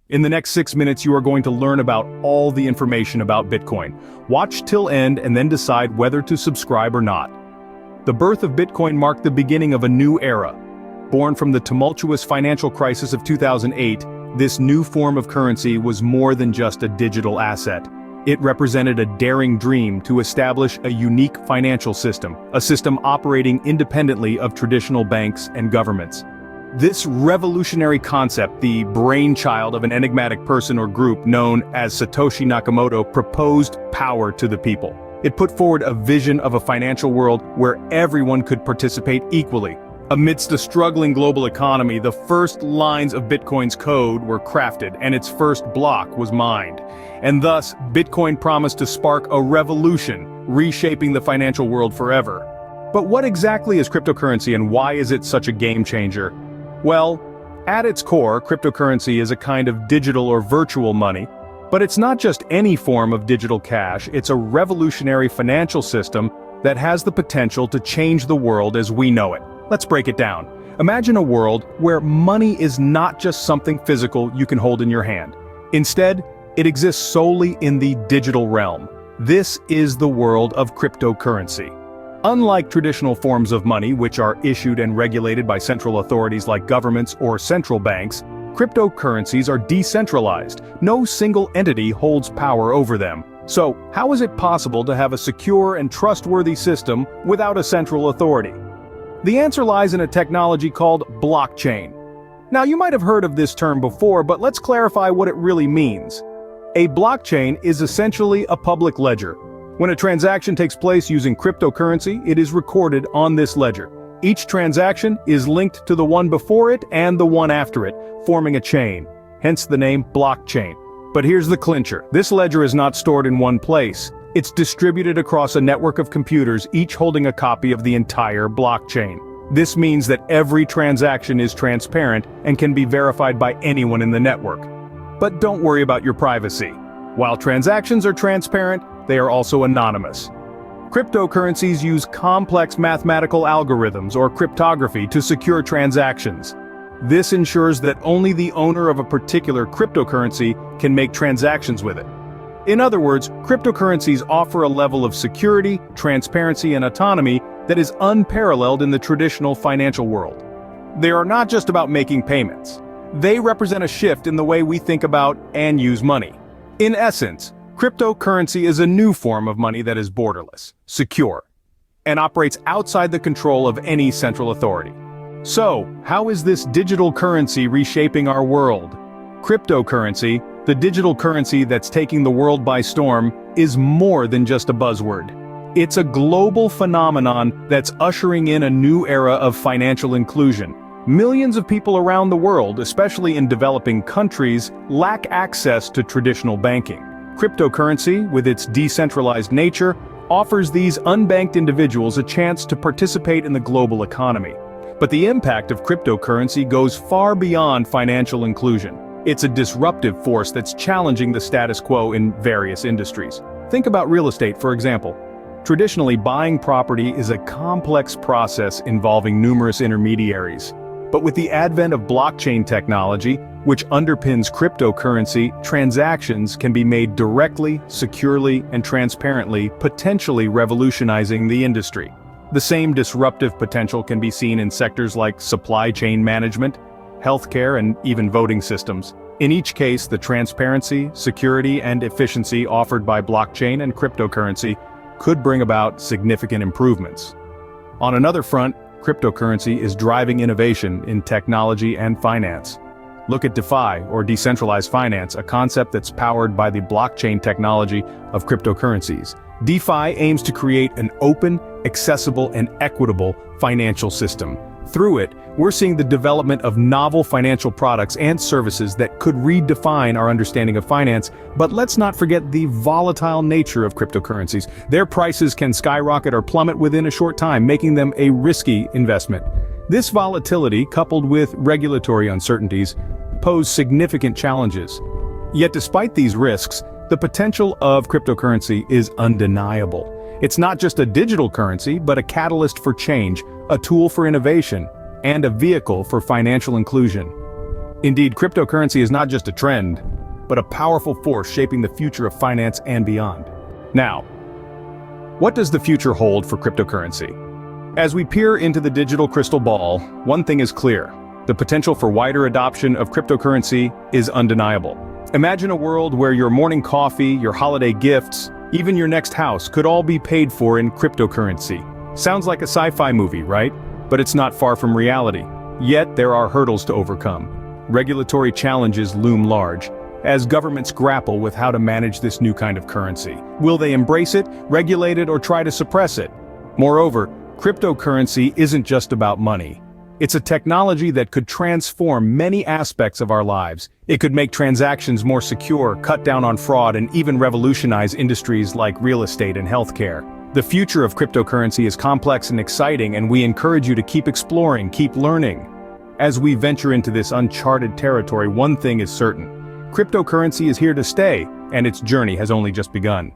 In the next 6 minutes, you are going to learn about all the information about Bitcoin. Watch till end and then decide whether to subscribe or not. The birth of Bitcoin marked the beginning of a new era. Born from the tumultuous financial crisis of 2008, this new form of currency was more than just a digital asset. It represented a daring dream to establish a unique financial system, a system operating independently of traditional banks and governments. This revolutionary concept, the brainchild of an enigmatic person or group known as Satoshi Nakamoto, proposed power to the people. It put forward a vision of a financial world where everyone could participate equally. Amidst a struggling global economy, the first lines of Bitcoin's code were crafted and its first block was mined. And thus, Bitcoin promised to spark a revolution, reshaping the financial world forever. But what exactly is cryptocurrency and why is it such a game changer? Well, at its core, cryptocurrency is a kind of digital or virtual money, but it's not just any form of digital cash, it's a revolutionary financial system that has the potential to change the world as we know it. Let's break it down. Imagine a world where money is not just something physical you can hold in your hand. Instead, it exists solely in the digital realm. This is the world of cryptocurrency. Unlike traditional forms of money, which are issued and regulated by central authorities like governments or central banks, cryptocurrencies are decentralized. No single entity holds power over them. So, how is it possible to have a secure and trustworthy system without a central authority? The answer lies in a technology called blockchain. Now, you might have heard of this term before, but let's clarify what it really means. A blockchain is essentially a public ledger. When a transaction takes place using cryptocurrency, it is recorded on this ledger. Each transaction is linked to the one before it and the one after it, forming a chain, hence the name blockchain. But here's the clincher. This ledger is not stored in one place. It's distributed across a network of computers, each holding a copy of the entire blockchain. This means that every transaction is transparent and can be verified by anyone in the network. But don't worry about your privacy. While transactions are transparent, they are also anonymous. Cryptocurrencies use complex mathematical algorithms or cryptography to secure transactions. This ensures that only the owner of a particular cryptocurrency can make transactions with it. In other words, cryptocurrencies offer a level of security, transparency, and autonomy that is unparalleled in the traditional financial world. They are not just about making payments. They represent a shift in the way we think about and use money. In essence, cryptocurrency is a new form of money that is borderless, secure, and operates outside the control of any central authority. So, how is this digital currency reshaping our world? Cryptocurrency, the digital currency that's taking the world by storm, is more than just a buzzword. It's a global phenomenon that's ushering in a new era of financial inclusion. Millions of people around the world, especially in developing countries, lack access to traditional banking. Cryptocurrency, with its decentralized nature, offers these unbanked individuals a chance to participate in the global economy. But the impact of cryptocurrency goes far beyond financial inclusion. It's a disruptive force that's challenging the status quo in various industries. Think about real estate, for example. Traditionally, buying property is a complex process involving numerous intermediaries. But with the advent of blockchain technology, which underpins cryptocurrency, transactions can be made directly, securely, and transparently, potentially revolutionizing the industry. The same disruptive potential can be seen in sectors like supply chain management, healthcare, and even voting systems. In each case, the transparency, security, and efficiency offered by blockchain and cryptocurrency could bring about significant improvements. On another front, cryptocurrency is driving innovation in technology and finance. Look at DeFi, or decentralized finance, a concept that's powered by the blockchain technology of cryptocurrencies. DeFi aims to create an open, accessible, and equitable financial system. Through it, we're seeing the development of novel financial products and services that could redefine our understanding of finance. But let's not forget the volatile nature of cryptocurrencies. Their prices can skyrocket or plummet within a short time, making them a risky investment. This volatility, coupled with regulatory uncertainties, pose significant challenges. Yet despite these risks, the potential of cryptocurrency is undeniable. It's not just a digital currency, but a catalyst for change, a tool for innovation, and a vehicle for financial inclusion. Indeed, cryptocurrency is not just a trend, but a powerful force shaping the future of finance and beyond. Now, what does the future hold for cryptocurrency? As we peer into the digital crystal ball, one thing is clear. The potential for wider adoption of cryptocurrency is undeniable. Imagine a world where your morning coffee, your holiday gifts, even your next house could all be paid for in cryptocurrency. Sounds like a sci-fi movie, right? But it's not far from reality. Yet there are hurdles to overcome. Regulatory challenges loom large, as governments grapple with how to manage this new kind of currency. Will they embrace it, regulate it, or try to suppress it? Moreover, cryptocurrency isn't just about money. It's a technology that could transform many aspects of our lives. It could make transactions more secure, cut down on fraud, and even revolutionize industries like real estate and healthcare. The future of cryptocurrency is complex and exciting, and we encourage you to keep exploring, keep learning. As we venture into this uncharted territory, one thing is certain. Cryptocurrency is here to stay, and its journey has only just begun.